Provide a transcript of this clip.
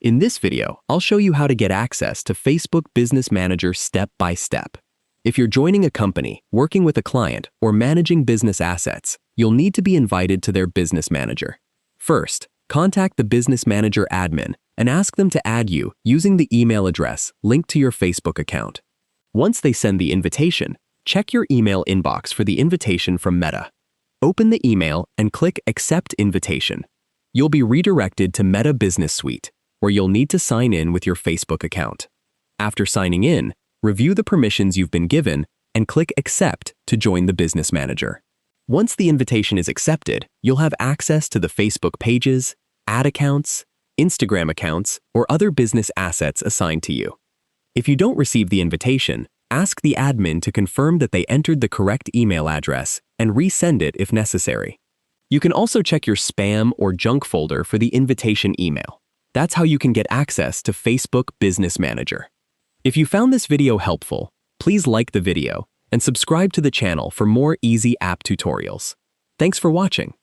In this video, I'll show you how to get access to Facebook Business Manager step by step. If you're joining a company, working with a client, or managing business assets, you'll need to be invited to their Business Manager. First, contact the Business Manager admin and ask them to add you using the email address linked to your Facebook account. Once they send the invitation, check your email inbox for the invitation from Meta. Open the email and click Accept Invitation. You'll be redirected to Meta Business Suite, where you'll need to sign in with your Facebook account. After signing in, review the permissions you've been given and click Accept to join the Business Manager. Once the invitation is accepted, you'll have access to the Facebook pages, ad accounts, Instagram accounts, or other business assets assigned to you. If you don't receive the invitation, ask the admin to confirm that they entered the correct email address and resend it if necessary. You can also check your spam or junk folder for the invitation email. That's how you can get access to Facebook Business Manager. If you found this video helpful, please like the video and subscribe to the channel for more easy app tutorials. Thanks for watching.